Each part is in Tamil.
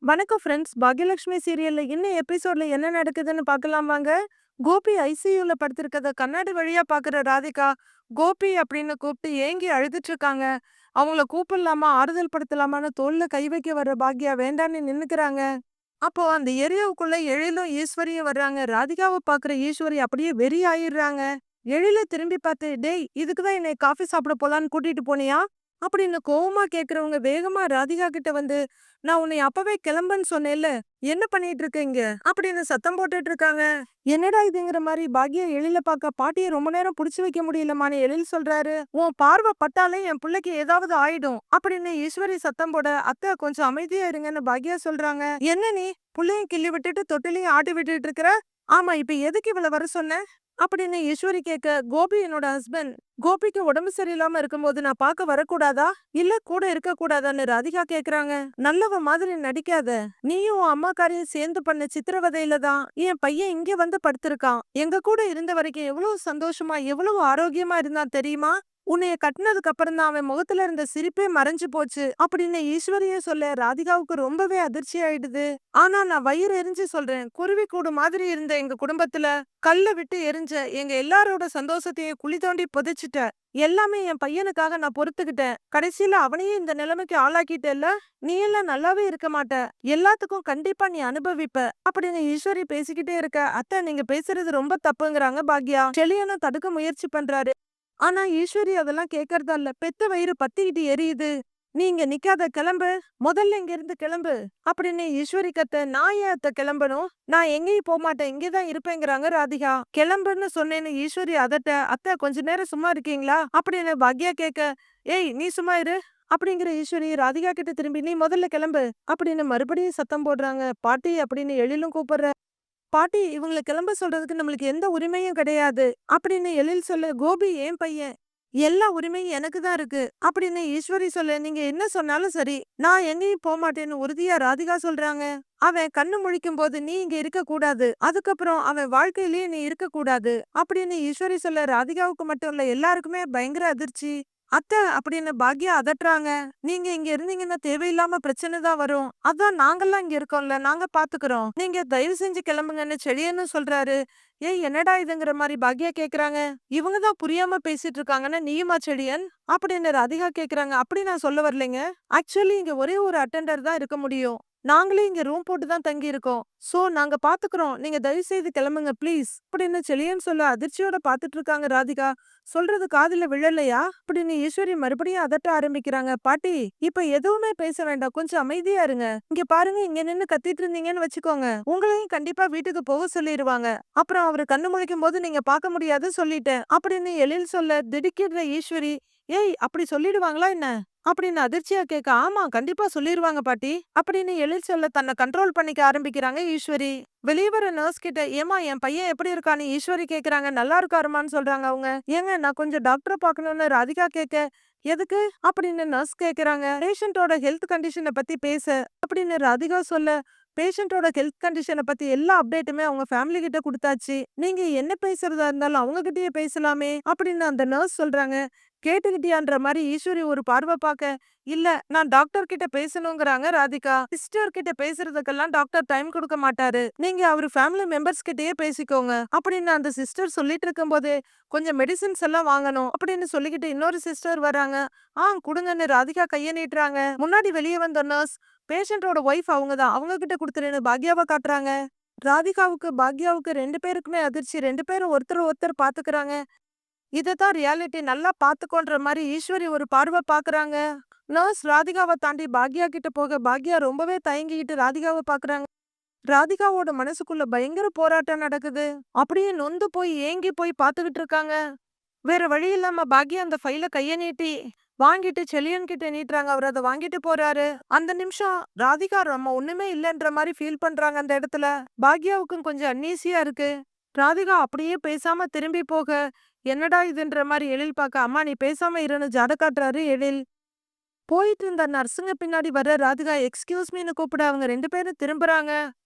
வணக்கம் ஃப்ரெண்ட்ஸ். பாக்யலட்சுமி சீரியல்ல இன்னும் எபிசோட்ல என்ன நடக்குதுன்னு பார்க்கலாம் வாங்க. கோபி ஐசியூல படுத்திருக்கத கண்ணாடி வழியா பார்க்குற ராதிகா, கோபி அப்படின்னு கூப்பிட்டு ஏங்கி அழுதுட்டு இருக்காங்க. அவங்கள கூப்பிடலாமா, ஆறுதல் படுத்தலாமான்னு தோள்ல கை வைக்க வர பாக்யா வேண்டான்னு நின்னுக்கிறாங்க. அப்போ அந்த ஏரியாவுக்குள்ள எழிலும் ஈஸ்வரியும் வர்றாங்க. ராதிகாவை பார்க்குற ஈஸ்வரி அப்படியே வெறி ஆயிடுறாங்க. எழில திரும்பி பார்த்து, டேய் இதுக்கு தான் என்னை காஃபி சாப்பிட போலான்னு கூட்டிட்டு போனியா அப்படின்னு கோவமா கேக்குறவங்க வேகமா ராதிகா கிட்ட வந்து, நான் உன்னை அப்பவே கிளம்புன்னு சொன்னேன்ல, என்ன பண்ணிட்டு இருக்க இங்க அப்படின்னு சத்தம் போட்டுட்டு இருக்காங்க. என்னடா இதுங்கிற மாதிரி பாக்யா எழில பார்க்க, பாட்டியை ரொம்ப நேரம் புடிச்சு வைக்க முடியலமான்னு எழில் சொல்றாரு. உன் பார்வை பட்டாலே என் பிள்ளைக்கு ஏதாவது ஆயிடும் அப்படின்னு ஈஸ்வரி சத்தம் போட, அத்தை கொஞ்சம் அமைதியா இருங்கன்னு பாக்யா சொல்றாங்க. என்ன நீ புள்ளையும் கிள்ளி விட்டுட்டு தொட்டிலையும் ஆட்டி விட்டுட்டு இருக்கிற? ஆமா, இப்ப எதுக்கு இவள வர சொன்ன அப்படின்னு ஈஸ்வரி கேட்க, கோபி என்னோட ஹஸ்பண்ட். கோபிக்கு உடம்பு சரியில்லாம இருக்கும்போது நான் பார்க்க வரக்கூடாதா, இல்ல கூட இருக்க கூடாதான்னு ராதிகா கேக்குறாங்க. நல்லவ மாதிரி நடிக்காத. நீயும் உன் அம்மாக்காரையும் சேர்ந்து பண்ண சித்திரவதையில தான் என் பையன் இங்க வந்து படுத்திருக்கான். எங்க கூட இருந்த வரைக்கும் எவ்வளவு சந்தோஷமா எவ்வளவு ஆரோக்கியமா இருந்தான் தெரியுமா? உன்னைய கட்டினதுக்கு அப்புறம் தான் அவன் முகத்துல இருந்த சிரிப்பே மறைஞ்சு போச்சு அப்படின்னு ஈஸ்வரியே சொல்ல ராதிகாவுக்கு ரொம்பவே அதிர்ச்சி ஆயிடுது. ஆனா நான் வயிறு எரிஞ்சு சொல்றேன், குருவி கூடு மாதிரி இருந்த எங்க குடும்பத்துல கல்ல விட்டு எரிஞ்ச எங்க எல்லாரோட சந்தோஷத்தையும் குழி தோண்டி புதைச்சிட்ட. எல்லாமே என் பையனுக்காக நான் பொறுத்துக்கிட்டேன். கடைசியில அவனையும் இந்த நிலைமைக்கு ஆளாக்கிட்டேல்ல. நீ எல்லாம் நல்லாவே இருக்க மாட்ட. எல்லாத்துக்கும் கண்டிப்பா நீ அனுபவிப்ப அப்படின்னு ஈஸ்வரி பேசிக்கிட்டே இருக்க. அத்தை நீங்க பேசுறது ரொம்ப தப்புங்கிறாங்க பாக்யா. செலியனும் தடுக்க முயற்சி பண்றாரு. ஆனா ஈஸ்வரி அதெல்லாம் கேக்குறதா இல்ல. பெத்த வயிறு பத்திக்கிட்டு எரியுது. நீ இங்க நிக்காத, கிளம்பு. முதல்ல இங்க இருந்து கிளம்பு அப்படின்னு ஈஸ்வரி கத்த. நான் ஏன் அத்தை கிளம்பணும்? நான் எங்கேயும் போக மாட்டேன், இங்கேதான் இருப்பேங்கிறாங்க ராதிகா. கிளம்புன்னு சொன்னேன்னு ஈஸ்வரி அதட்ட. அத்தை கொஞ்ச நேரம் சும்மா இருக்கீங்களா அப்படின்னு பாக்யா கேட்க, ஏய் நீ சும்மா இரு அப்படிங்கிற ஈஸ்வரி ராதிகா கிட்ட திரும்பி, நீ முதல்ல கிளம்பு அப்படின்னு மறுபடியும் சத்தம் போடுறாங்க. பாட்டி அப்படின்னு எழிலும் கூப்பிடுற. பாட்டி இவங்கள கிளம்ப சொல்றதுக்கு நம்மளுக்கு எந்த உரிமையும் கிடையாது அப்படின்னு எழில் சொல்ல. கோபி ஏன் பையன், எல்லா உரிமையும் எனக்கு தான் இருக்கு அப்படின்னு ஈஸ்வரி சொல்ல. நீங்க என்ன சொன்னாலும் சரி, நான் எங்கேயும் போக மாட்டேன்னு உறுதியா ராதிகா சொல்றாங்க. அவன் கண்ணு முழிக்கும் போது நீ இங்க இருக்க கூடாது, அதுக்கப்புறம் அவன் வாழ்க்கையிலேயே நீ இருக்க கூடாது அப்படின்னு ஈஸ்வரி சொல்ல. ராதிகாவுக்கு மட்டும் இல்ல, எல்லாருக்குமே பயங்கர அதிர்ச்சி. அத்தை அப்படின்னு பாக்யா அதட்டுறாங்க. நீங்க இங்க இருந்தீங்கன்னா தேவையில்லாம பிரச்சனை தான் வரும். அதான் நாங்கெல்லாம் இங்க இருக்கோம்ல, நாங்க பாத்துக்கிறோம். நீங்க தயவு செஞ்சு கிளம்புங்கன்னு செழியன்னு சொல்றாரு. ஏய் என்னடா இதுங்கிற மாதிரி பாக்யா கேக்குறாங்க. இவங்க தான் புரியாம பேசிட்டு இருக்காங்கன்னா நீயுமா செழியன் அப்படின்னு ராதிகா கேக்குறாங்க. அப்படி நான் சொல்ல வரலைங்க. ஆக்சுவலி இங்க ஒரே ஒரு அட்டெண்டர் தான் இருக்க முடியும். நாங்களே இங்க ரூம் போட்டு தான் தங்கி இருக்கோம். சோ நாங்க பாத்துக்கிறோம். நீங்க தயவு செய்து கிளம்புங்க ப்ளீஸ் அப்படின்னு செழியன் சொல்ல அதிர்ச்சியோட பாத்துட்டு இருக்காங்க ராதிகா. சொல்றது காதுல விழலையா அப்படின்னு ஈஸ்வரி மறுபடியும் அதட்ட ஆரம்பிக்கிறாங்க. பாட்டி இப்ப எதுவுமே பேச வேண்டாம், கொஞ்சம் அமைதியா இருங்க. இங்க பாருங்க, இங்க நின்னு கத்திட்டு இருந்தீங்கன்னு வச்சுக்கோங்க, உங்களையும் கண்டிப்பா வீட்டுக்கு போக சொல்லிடுவாங்க. அப்புறம் அவரு கண்ணு முழிக்கும் போது நீங்க பார்க்க முடியாது சொல்லிட்டேன் அப்படின்னு எழில் சொல்ல. திடுக்கிடுற ஈஸ்வரி, ஏய் அப்படி சொல்லிடுவாங்களா என்ன அப்படின்னு அதிர்ச்சியா கேட்க. ஆமா கண்டிப்பா சொல்லிருவாங்க பாட்டி அப்படின்னு எழில் சொல்ல. தன்னை கண்ட்ரோல் பண்ணிக்க ஆரம்பிக்கிறாங்க ஈஸ்வரி. வெளியே வர நர்ஸ் கிட்ட, ஏமா என் பையன் எப்படி இருக்கான்னு ஈஸ்வரி கேக்குறாங்க. நல்லா இருக்காருமான்னு சொல்றாங்க அவங்க. ஏங்க நான் கொஞ்சம் டாக்டரை பார்க்கணும்னு ராதிகா கேட்க. எதுக்கு அப்படின்னு நர்ஸ் கேக்குறாங்க. பேஷண்டோட ஹெல்த் கண்டிஷனை பத்தி பேச அப்படின்னு ராதிகா சொல்ல. பேஷண்டோட ஹெல்த் கண்டிஷனை பத்தி எல்லா அப்டேட்டுமே அவங்க ஃபேமிலி கிட்ட கொடுத்தாச்சு. நீங்க என்ன பேசுறதா இருந்தாலும் அவங்க கிட்டயே பேசலாமே அப்படின்னு அந்த நர்ஸ் சொல்றாங்க. கேட்டுக்கிட்டியான்ற மாதிரி ஈஸ்வரி ஒரு பார்வை பார்க்க. இல்ல நான் டாக்டர் கிட்ட பேசணுங்கிறாங்க ராதிகா. சிஸ்டர் கிட்ட பேசுறதுக்கெல்லாம் டாக்டர் டைம் கொடுக்க மாட்டாரு, நீங்க அவரு ஃபேமிலி மெம்பர்ஸ் கிட்டயே பேசிக்கோங்க அப்படின்னு அந்த சிஸ்டர் சொல்லிட்டு இருக்கும் போதே, கொஞ்சம் மெடிசின்ஸ் எல்லாம் வாங்கணும் அப்படின்னு சொல்லிக்கிட்டு இன்னொரு சிஸ்டர் வராங்க. குடுங்கன்னு ராதிகா கைய நீட்டுறாங்க. முன்னாடி வெளியே வந்த நர்ஸ், பேஷண்டோட ஒய்ஃப் அவங்க தான், அவங்க கிட்ட கொடுத்துருன்னு பாக்யாவை காட்டுறாங்க. ராதிகாவுக்கு பாக்யாவுக்கு ரெண்டு பேருக்குமே அதிர்ச்சி. ரெண்டு பேரும் ஒருத்தர் ஒருத்தர் பாத்துக்கிறாங்க. இததான் ரியாலிட்டி, நல்லா பாத்துக்கோன்ற மாதிரி ஈஸ்வரி ஒரு பார்வை பாக்குறாங்க. நர்ஸ் ராதிகாவை தாண்டி பாக்யா கிட்ட போக பாக்யா ரொம்பவே தயங்கிக்கிட்டு ராதிகாவை பாக்குறாங்க. ராதிகாவோட மனசுக்குள்ள பயங்கர போராட்டம் நடக்குது. அப்படியே நொந்து போய் ஏங்கி போய் பாத்துக்கிட்டு இருக்காங்க. வேற வழி இல்லாம பாக்யா அந்த ஃபைல கைய நீட்டி வாங்கிட்டு செலியன் கிட்ட நீட்டுறாங்க. அவர் அதை வாங்கிட்டு போறாரு. அந்த நிமிஷம் ராதிகா நம்ம ஒண்ணுமே இல்லைன்ற மாதிரி ஃபீல் பண்றாங்க அந்த இடத்துல. பாக்யாவுக்கும் கொஞ்சம் அன்னீசியா இருக்கு. ராதிகா அப்படியே பேசாம திரும்பி போக, என்னடா இதுன்ற மாதிரி எழில் பார்க்க, அம்மா நீ பேசாம இருன்னு ஜாட காட்டுறாரு எழில். போயிட்டு இருந்த நர்ஸுங்க பின்னாடி வர ராதிகா எக்ஸ்கியூஸ் மீன்னு கூப்பிட அவங்க ரெண்டு பேரும் திரும்புறாங்க.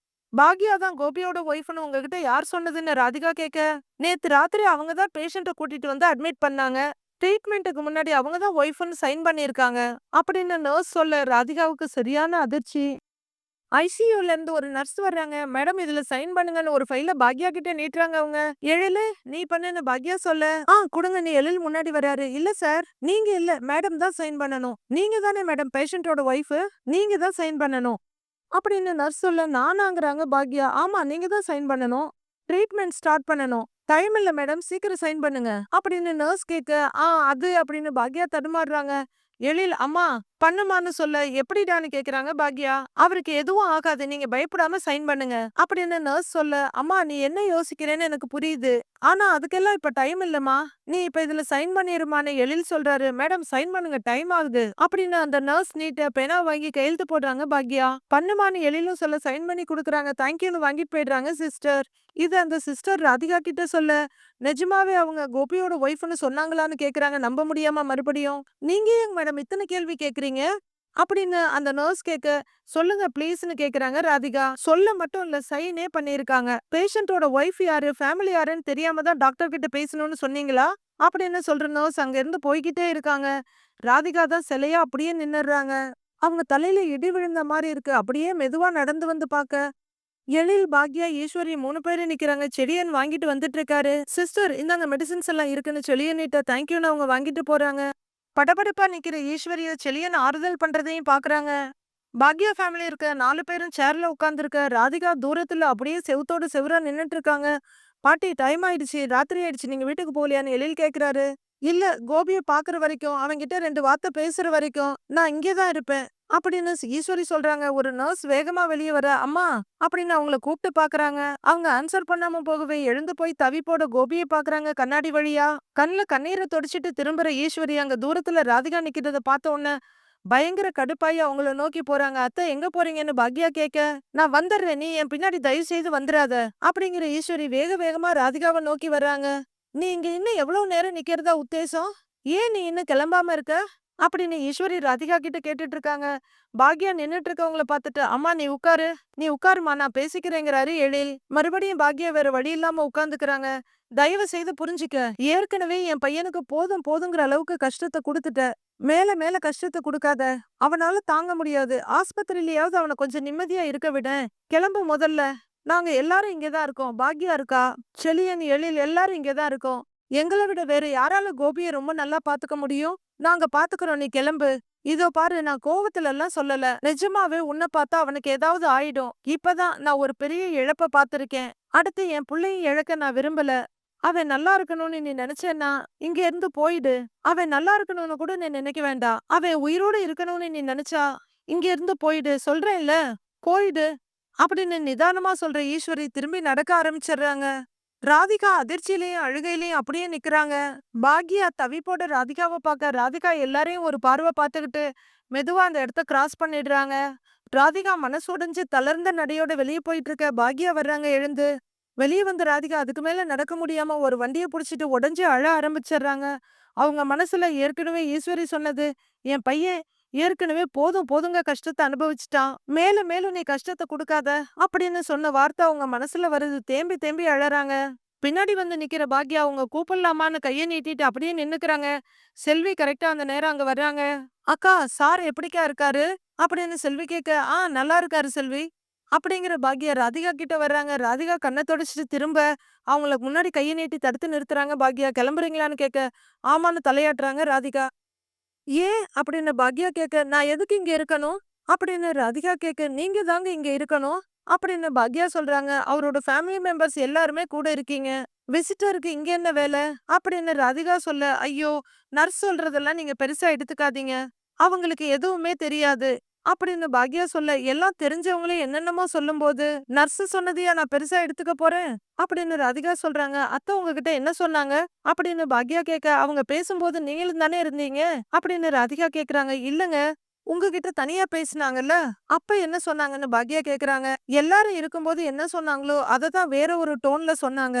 பாக்யா தான் கோபியோட ஒய்ஃப்னு உங்ககிட்ட யார் சொன்னதுன்னு ராதிகா கேட்க. நேத்து ராத்திரி அவங்க தான் பேஷண்ட்டை கூட்டிட்டு வந்து அட்மிட் பண்ணாங்க. ட்ரீட்மெண்ட்டுக்கு முன்னாடி அவங்க தான் ஒய்ஃப்னு சைன் பண்ணியிருக்காங்க அப்படின்னு நர்ஸ் சொல்ல. ராதிகாவுக்கு சரியான அதிர்ச்சி. ஐசியூல இருந்து ஒரு நர்ஸ் வர்றாங்க. மேடம் இதுல சைன் பண்ணுங்கன்னு ஒரு ஃபைல பாக்யா கிட்ட நீட்டுறாங்க அவங்க. எழிலு நீ பண்ணுன்னு பாக்யா சொல்ல, குடுங்க நீ எழில் முன்னாடி வராரு. இல்ல சார் நீங்க இல்ல மேடம் தான் சைன் பண்ணணும். நீங்க தானே மேடம் பேஷண்டோட ஒய்ஃப். நீங்க தான் சைன் பண்ணணும். அப்படின்னு நர்ஸ் சொல்ல நானாங்கிறாங்க பாக்யா. ஆமா நீங்க தான் சைன் பண்ணணும். ட்ரீட்மெண்ட் ஸ்டார்ட் பண்ணணும். டைம் இல்ல மேடம் சீக்கிரம் சைன் பண்ணுங்க அப்படின்னு நர்ஸ் கேட்க அது அப்படின்னு பாக்யா தடுமாறுறாங்க. எழில் அம்மா பண்ணுமான்னு சொல்ல எப்படிடான்னு கேக்குறாங்க பாக்யா. அவருக்கு எதுவும் ஆகாது நீங்க பயப்படாம சைன் பண்ணுங்க அப்படின்னு நர்ஸ் சொல்ல அம்மா நீ என்ன யோசிக்கிறேன்னு எனக்கு புரியுது. ஆனா அதுக்கெல்லாம் இப்ப டைம் இல்லம்மா. நீ இப்ப இதுல சைன் பண்ணிருமான்னு எழில் சொல்றாரு. மேடம் சைன் பண்ணுங்க டைம் ஆகுது அப்படின்னு அந்த நர்ஸ் நீட்ட பேனா வாங்கி கையெழுத்து போடுறாங்க பாக்யா. பண்ணுமான்னு எழிலும் சொல்ல சைன் பண்ணி குடுக்குறாங்க. தேங்க்யூன்னு வாங்கிட்டு போயிடுறாங்க சிஸ்டர். இது அந்த சிஸ்டர் ராதிகா கிட்ட சொல்ல நிஜமாவே அவங்க கோபியோட ஒய்ஃப்னு சொன்னாங்களான்னு கேக்குறாங்க. நம்ப முடியாம மறுபடியும் நீங்க ஏங்க மேடம் இத்தனை கேள்வி கேக்குறீங்க அப்படின்னு அந்த நர்ஸ் கேட்க சொல்லுங்க ப்ளீஸ்னு கேக்குறாங்க ராதிகா. சொல்ல மட்டும் இல்ல சைனே பண்ணிருக்காங்க. பேஷண்டோட ஒய்ஃப் யாரு ஃபேமிலி யாருன்னு தெரியாம தான் டாக்டர் கிட்ட பேசணும்னு சொன்னீங்களா அப்படின்னு சொல்ற நர்ஸ் அங்க இருந்து போய்கிட்டே இருக்காங்க. ராதிகா தான் சிலையா அப்படியே நின்னுறாங்க. அவங்க தலையில இடி விழுந்த மாதிரி இருக்கு. அப்படியே மெதுவா நடந்து வந்து பாக்க எழில், பாக்யா, ஈஸ்வரி 3 பேரும் நிக்கிறாங்க. செடியன் வாங்கிட்டு வந்துட்டு இருக்காரு. சிஸ்டர் இந்தாங்க மெடிசின்ஸ் எல்லாம் இருக்குன்னு செழியன்கிட்ட தேங்க்யூன்னு அவங்க வாங்கிட்டு போறாங்க. படபடப்பா நிக்கிற ஈஸ்வரிய செழியன் ஆறுதல் பண்றதையும் பாக்குறாங்க. பாக்யா ஃபேமிலி இருக்க 4 பேரும் சேர்ல உட்கார்ந்துருக்க. ராதிகா தூரத்துல அப்படியே செவுத்தோட செவுரா நின்னுட்டு இருக்காங்க. பாட்டி டைம் ஆயிடுச்சு ராத்திரி ஆயிடுச்சு நீங்க வீட்டுக்கு போகலையான்னு எழில் கேக்குறாரு. இல்ல கோபிய பாக்குற வரைக்கும் அவன்கிட்ட 2 வார்த்தை பேசுற வரைக்கும் நான் இங்கேதான் இருப்பேன் அப்படின்னு ஈஸ்வரி சொல்றாங்க. ஒரு நர்ஸ் வேகமா வெளியே வர அம்மா அப்படின்னு அவங்கள கூப்பிட்டு பாக்குறாங்க. அவங்க ஆன்சர் பண்ணாம போகவே எழுந்து போய் தவிப்போட கோபியை பாக்குறாங்க கண்ணாடி வழியா. கண்ணுல கண்ணீரை தொடச்சிட்டு திரும்புற ஈஸ்வரி அங்க தூரத்துல ராதிகா நிக்கிறத பார்த்த உடனே பயங்கர கடுப்பாயி அவங்கள நோக்கி போறாங்க. அத்தை எங்க போறீங்கன்னு பாக்யா கேட்க நான் வந்துடுறேன் நீ என் பின்னாடி தயவு செய்து வந்துடாத அப்படிங்கிற ஈஸ்வரி வேக வேகமா ராதிகாவை நோக்கி வர்றாங்க. நீ இங்க இன்னும் எவ்வளவு நேரம் நிக்கிறதா உத்தேசம்? ஏன் நீ இன்னும் கிளம்பாம இருக்க அப்படின்னு ஈஸ்வரி ராதிகா கிட்ட கேட்டுட்டு இருக்காங்க. பாக்யா நின்னுட்டு இருக்கவங்கள பார்த்துட்டு அம்மா நீ உட்காருமா நான் பேசிக்கிறேங்கிறாரு எழில். மறுபடியும் பாக்யா வேற வழி இல்லாம உட்கார்ந்துக்கிறாங்க. தயவு செய்து புரிஞ்சுக்க. ஏற்கனவே என் பையனுக்கு போதும் போதுங்கிற அளவுக்கு கஷ்டத்தை கொடுத்துட்ட. மேல மேல கஷ்டத்தை கொடுக்காத. அவனால தாங்க முடியாது. ஆஸ்பத்திரியிலயாவது அவனை கொஞ்சம் நிம்மதியா இருக்க விட. கிளம்பு முதல்ல. நாங்க எல்லாரும் இங்கதான் இருக்கோம். பாக்யா இருக்கா, செழியன், எழில் எல்லாரும் இங்கதான் இருக்கோம். எங்களை விட வேற யாரால கோபியை ரொம்ப நல்லா பாத்துக்க முடியும்? நாங்க பாத்துக்கிறோம் நீ கிளம்பு. இதோ பாரு நான் கோவத்துல எல்லாம் சொல்லல. நிஜமாவே உன்னை பார்த்தா அவனுக்கு ஏதாவது ஆயிடும். இப்பதான் நான் ஒரு பெரிய இழப்ப பாத்திருக்கேன். அடுத்து என் புள்ளையும் இழக்க நான் விரும்பல. அவன் நல்லா இருக்கணும்னு நீ நினைச்சேன்னா இங்க இருந்து போயிடு. அவன் நல்லா இருக்கணும்னு கூட நீ நினைக்க வேண்டாம். அவன் உயிரோட இருக்கணும்னு நீ நினைச்சா இங்க இருந்து போயிடு சொல்றேன்ல. போயிடு அப்படின்னு நிதானமா சொல்ற ஈஸ்வரி திரும்பி நடக்க ஆரம்பிச்சிடுறாங்க. ராதிகா அதிர்ச்சியிலயும் அழுகையிலயும் அப்படியே நிக்கிறாங்க. பாக்யா தவிப்போட ராதிகாவை பார்க்க ராதிகா எல்லாரையும் ஒரு பார்வை பார்த்துக்கிட்டு மெதுவா அந்த இடத்த கிராஸ் பண்ணிடுறாங்க. ராதிகா மனசுடைஞ்சு தளர்ந்த நடையோட வெளியே போயிட்டு இருக்க பாக்யா வர்றாங்க எழுந்து. வெளியே வந்த ராதிகா அதுக்கு மேல நடக்க முடியாம ஒரு வண்டியை புடிச்சிட்டு உடஞ்சு அழ ஆரம்பிச்சிடுறாங்க. அவங்க மனசுல ஏற்கனவே ஈஸ்வரி சொன்னது என் பையன் ஏற்கனவே போதும் போதுங்க கஷ்டத்தை அனுபவிச்சுட்டான். மேலும் மேலும் நீ கஷ்டத்தை கொடுக்காத அப்படின்னு சொன்ன வார்த்தை அவங்க மனசுல வருது. தேம்பி தேம்பி அழறாங்க. பின்னாடி வந்து நிக்கிற பாக்யா அவங்க கூப்பிடலாமான்னு கையை நீட்டிட்டு அப்படியே நின்னுக்கிறாங்க. செல்வி கரெக்டா அந்த நேரம் அங்க வர்றாங்க. அக்கா சார் எப்படிக்கா இருக்காரு அப்படின்னு செல்வி கேட்க நல்லா இருக்காரு செல்வி அப்படிங்கிற பாக்யா ராதிகா கிட்ட வர்றாங்க. ராதிகா கண்ணை தொடச்சிட்டு திரும்ப அவங்கள முன்னாடி கையை நீட்டி தடுத்து நிறுத்துறாங்க. பாக்யா கிளம்புறீங்களான்னு கேட்க ஆமான்னு தலையாட்டுறாங்க ராதிகா. ஏன் அப்படின்னு பாக்யா கேட்க நான் எதுக்கு இங்க இருக்கணும் அப்படின்னு ராதிகா கேட்க நீங்க தாங்க இங்க இருக்கணும் அப்படின்னு பாக்யா சொல்றாங்க. அவரோட ஃபேமிலி மெம்பர்ஸ் எல்லாருமே கூட இருக்கீங்க. விசிட்டருக்கு இங்க என்ன வேலை அப்படின்னு ராதிகா சொல்ல ஐயோ நர்ஸ் சொல்றதெல்லாம் நீங்க பெருசா எடுத்துக்காதீங்க. அவங்களுக்கு எதுவுமே தெரியாது அப்படின்னு பாக்யா சொல்ல எல்லாம் தெரிஞ்சவங்களே என்னென்னமோ சொல்லும்போது நர்ஸ் சொன்னதையா நான் பெருசா எடுத்துக்க போறேன் அப்படின்னு ராதிகா சொல்றாங்க. அத்தை உங்ககிட்ட என்ன சொன்னாங்க அப்படின்னு பாக்யா கேட்க அவங்க பேசும்போது நீங்களும் தானே இருந்தீங்க அப்படின்னு ராதிகா கேக்குறாங்க. இல்லங்க உங்ககிட்ட தனியா பேசினாங்கல்ல அப்ப என்ன சொன்னாங்கன்னு பாக்யா கேக்குறாங்க. எல்லாரும் இருக்கும்போது என்ன சொன்னாங்களோ அததான் வேற ஒரு டோன்ல சொன்னாங்க.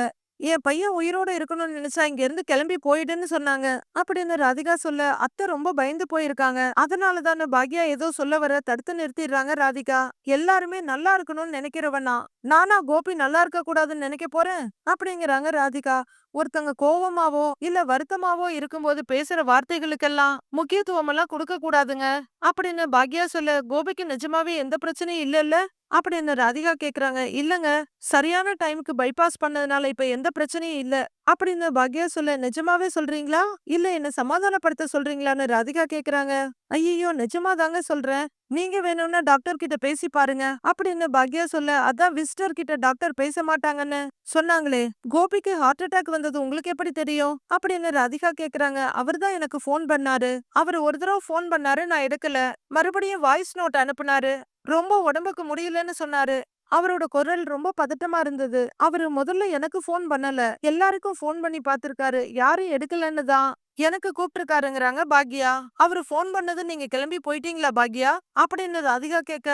என் பையன் உயிரோட இருக்கணும்னு நினைச்சா இங்க இருந்து கிளம்பி போயிடுன்னு சொன்னாங்க அப்படின்னு ராதிகா சொல்ல அத்தை ரொம்ப பயந்து போயிருக்காங்க. அதனாலதான் பாக்யா ஏதோ சொல்ல வர தடுத்து நிறுத்திடுறாங்க ராதிகா. எல்லாருமே நல்லா இருக்கணும்னு நினைக்கிறவனா நானா கோபி நல்லா இருக்க கூடாதுன்னு நினைக்க போறேன் அப்படிங்கிறாங்க ராதிகா. ஒருத்தங்க கோவமாவோ இல்ல வருத்தமாவோ இருக்கும்போது பேசுற வார்த்தைகளுக்கெல்லாம் முக்கியத்துவம் எல்லாம் கொடுக்க கூடாதுங்க அப்படின்னு பாக்யா சொல்ல, கோபிக்கு நிஜமாவே எந்த பிரச்சனையும் இல்லல்ல அப்படின்னு ராதிகா கேக்குறாங்க. இல்லங்க, சரியான டைமுக்கு பைபாஸ் பண்ணதுனால இப்ப எந்த பிரச்சனையும் இல்ல அப்படின்னு பாக்யா சொல்ல, நிஜமாவே சொல்றீங்களா இல்ல என்ன சமாதானப்படுத்த சொல்றீங்களான்னு ராதிகா கேக்குறாங்க. ஐயோ, நிஜமா தாங்க சொல்றேன். நீங்க வேணும்னா டாக்டர் கிட்ட பேசி பாருங்க அப்படின்னு பாக்யா சொல்ல, அதான் விசிட்டர் கிட்ட டாக்டர் பேச மாட்டாங்கன்னு சொன்னாங்களே, கோபிக்கு ஹார்ட் அட்டாக் வந்தது உங்களுக்கு எப்படி தெரியும் அப்படின்னு ராதிகா கேக்குறாங்க. அவர்தான் எனக்கு ஃபோன் பண்ணாரு. அவர் ஒரு தடவை ஃபோன் பண்ணாரு, நான் எடுக்கல. மறுபடியும் வாய்ஸ் நோட் அனுப்புனாரு. ரொம்ப உடம்புக்கு முடியலன்னு சொன்னாரு. அவரோட குரல் ரொம்ப பதட்டமா இருந்தது. அவரு முதல்ல எனக்கு ஃபோன் பண்ணல. எல்லாருக்கும் ஃபோன் பண்ணி பார்த்திருக்காரு. யாரும் எடுக்கலன்னு தான் எனக்கு கூப்பிட்டிருக்காருங்கறாங்க பாக்யா. அவரு ஃபோன் பண்ணது நீங்க கிளம்பி போயிட்டீங்களா பாக்யா அப்படின்னு ராதிகா கேட்க,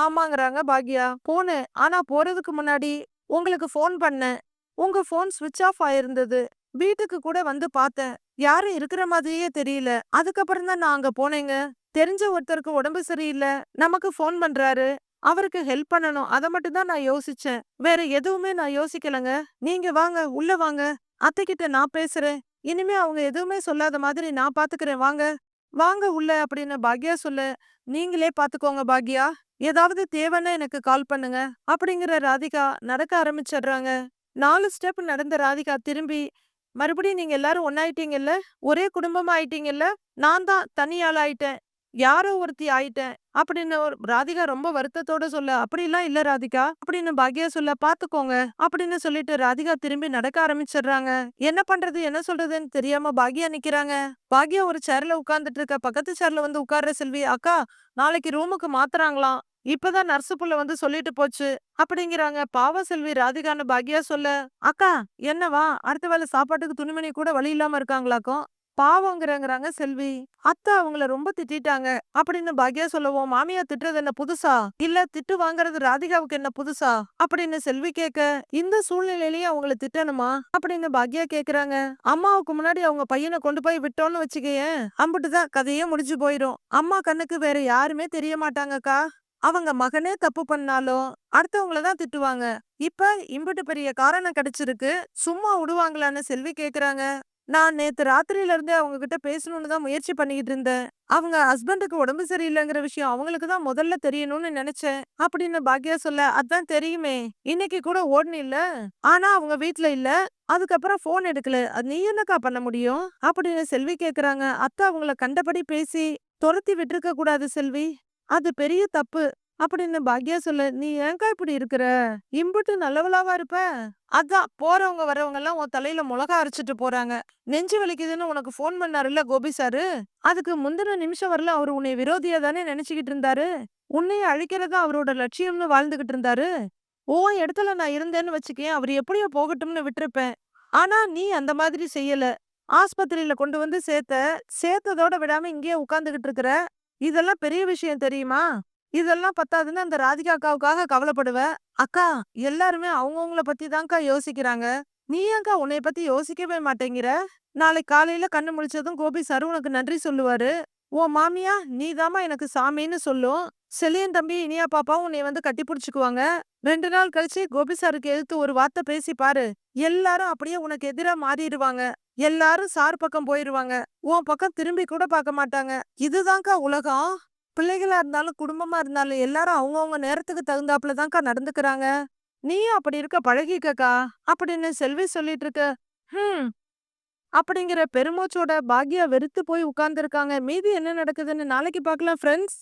ஆமாங்கறாங்க பாக்யா. போனேன். ஆனா போறதுக்கு முன்னாடி உங்களுக்கு ஃபோன் பண்ணேன். உங்க ஃபோன் ஸ்விட்ச் ஆஃப் ஆயிருந்தது. வீட்டுக்கு கூட வந்து பார்த்தேன். யாரும் இருக்கிற மாதிரியே தெரியல. அதுக்கப்புறம் தான் நான் அங்க போனேங்க. தெரிஞ்ச ஒருத்தருக்கு உடம்பு சரியில்ல. நமக்கு ஃபோன் பண்றாரு. அவருக்கு ஹெல்ப் பண்ணணும். அத மட்டும் தான் நான் யோசிச்சேன். வேற எதுவுமே நான் யோசிக்கலங்க. நீங்க வாங்க, உள்ள வாங்க. அத்தைகிட்ட நான் பேசுறேன். இனிமே அவங்க எதுவுமே சொல்லாத மாதிரி நான் பாத்துக்கிறேன். வாங்க, வாங்க உள்ள அப்படின்னு பாக்யா சொல்ல, நீங்களே பாத்துக்கோங்க பாக்யா. ஏதாவது தேவைன்னா எனக்கு கால் பண்ணுங்க அப்படிங்கிற ராதிகா நடக்க ஆரம்பிச்சிடுறாங்க. 4 ஸ்டெப் நடந்த ராதிகா திரும்பி, மறுபடியும் நீங்க எல்லாரும் ஒண்ணாயிட்டீங்கல்ல, ஒரே குடும்பமா ஆயிட்டீங்கல்ல, நான் தான் தனி ஆள் ஆயிட்டேன். யாரோ ஒருத்தி ஆயிட்டேன் அப்படின்னு ராதிகா ரொம்ப வருத்தத்தோட சொல்ல, அப்படிலாம் இல்ல ராதிகா அப்படின்னு பாக்யா சொல்ல, பாத்துக்கோங்க அப்படின்னு சொல்லிட்டு ராதிகா திரும்பி நடக்க ஆரம்பிச்சிடுறாங்க. என்ன பண்றது என்ன சொல்றதுன்னு தெரியாம பாக்யா நிக்கிறாங்க. பாக்யா ஒரு சேர்ல உட்கார்ந்துட்டு இருக்க. பக்கத்து சேர்ல வந்து உட்கார்ற செல்வி, அக்கா நாளைக்கு ரூமுக்கு மாத்துறாங்களாம். இப்பதான் நர்ஸ் புள்ள வந்து சொல்லிட்டு போச்சு அப்படிங்கிறாங்க. பாவ செல்வி ராதிகான்னு பாக்யா சொல்ல, அக்கா என்னவா அடுத்த வேளை சாப்பாட்டுக்கு துணிமணி கூட வழி இல்லாம இருக்காங்களாக்கும். பாவங்கிறாங்க செல்வி. அத்தை அவங்கள ரொம்ப திட்டிட்டாங்க அப்படின்னு பாக்யா சொல்லவும், மாமியா திட்டுறது என்ன புதுசா இல்ல திட்டு வாங்குறது ராதிகாவுக்கு என்ன புதுசா அப்படின்னு செல்வி கேட்க, இந்த சூழ்நிலையிலேயே அவங்கள திட்டணுமா அப்படின்னு பாக்யா கேக்குறாங்க. அம்மாவுக்கு முன்னாடி அவங்க பையனை கொண்டு போய் விட்டோம்னு வச்சுக்கேன், அம்புட்டுதான் கதையே முடிஞ்சு போயிரும். அம்மா கண்ணுக்கு வேற யாருமே தெரிய மாட்டாங்கக்கா. அவங்க மகனே தப்பு பண்ணாலும் அடுத்தவங்கள தான் திட்டுவாங்க. இப்ப இம்புட்டு பெரிய காரணம் கிடைச்சிருக்கு, சும்மா விடுவாங்களான்னு செல்வி கேக்குறாங்க. நான் நேத்து ராத்திரியில இருந்தே அவங்க கிட்ட பேசணும்னு தான் முயற்சி பண்ணிக்கிட்டு இருந்தேன். அவங்க ஹஸ்பண்டுக்கு உடம்பு சரியில்லைங்கிற விஷயம் அவங்களுக்கு தான் முதல்ல தெரியணும்னு நினைச்சேன் அப்படின்னு பாக்யா சொல்ல, அதான் தெரியுமே, இன்னைக்கு கூட ஓடுனில்ல. ஆனா அவங்க வீட்ல இல்ல. அதுக்கப்புறம் போன் எடுக்கல. அது நீ என்னக்கா பண்ண முடியும் அப்படின்னு செல்வி கேக்குறாங்க. அத்தை அவங்கள கண்டபடி பேசி துரத்தி விட்டுருக்க கூடாது செல்வி. அது பெரிய தப்பு அப்படின்னு பாக்யா சொல்ல, நீ ஏன்க்கா இப்படி இருக்கிற? இம்புட்டு நல்லவளாவா இருப்ப? அதான் போறவங்க வரவங்க எல்லாம் உன் தலையில மிளகா அரைச்சிட்டு போறாங்க. நெஞ்சு வலிக்குதுன்னு உனக்கு ஃபோன் பண்ணாருல்ல கோபி சாரு. அதுக்கு முந்தின நிமிஷம் வரல அவரு உன்னை விரோதியா தானே நினைச்சுக்கிட்டு இருந்தாரு. உன்னைய அழிக்கிறதா அவரோட லட்சியம்னு வாழ்ந்துகிட்டு இருந்தாரு. உன் இடத்துல நான் இருந்தேன்னு வச்சுக்கேன், அவர் எப்படியோ போகட்டும்னு விட்டிருப்பேன். ஆனா நீ அந்த மாதிரி செய்யல. ஆஸ்பத்திரியில கொண்டு வந்து சேர்த்ததோட விடாம இங்கேயே உட்கார்ந்துகிட்டு இருக்கிற. இதெல்லாம் பெரிய விஷயம் தெரியுமா? இதெல்லாம் பத்தாதுன்னு அந்த ராதிகா அக்காவுக்காக கவலைப்படுவ. அக்கா, எல்லாருமே அவங்கவங்கள பத்தி தான்க்கா யோசிக்கிறாங்க. நீ ஏன்க்கா உன்னைய பத்தி யோசிக்கவே மாட்டேங்கிற? நாளைக்கு காலையில கண்ணு முழிச்சதும் கோபி சார் உனக்கு நன்றி சொல்லுவாரு. உன் மாமியா நீதாம்மா எனக்கு சாமின்னு சொல்லும். செலியன் தம்பி இனியா பாப்பாவும் உன்னை வந்து கட்டி பிடிச்சுக்குவாங்க. 2 நாள் கழிச்சு கோபி சாருக்கு எதிர்த்து ஒரு வார்த்தை பேசி பாரு. எல்லாரும் அப்படியே உனக்கு எதிரா மாறிடுவாங்க. எல்லாரும் சார் பக்கம் போயிருவாங்க. உன் பக்கம் திரும்பி கூட பார்க்க மாட்டாங்க. இதுதான்க்கா உலகம். பிள்ளைகளா இருந்தாலும் குடும்பமா இருந்தாலும் எல்லாரும் அவங்கவங்க நேரத்துக்கு தகுந்தாப்புல தான்க்கா நடந்துக்கிறாங்க. நீயும் அப்படி இருக்க பழகிக்கக்கா அப்படின்னு செல்வி சொல்லிட்டு இருக்க. ஹம் அப்படிங்கிற பெருமூச்சோட பாக்யா வெறுத்து போய் உட்கார்ந்துருக்காங்க. மீதி என்ன நடக்குதுன்னு நாளைக்கு பார்க்கலாம் ஃப்ரெண்ட்ஸ்.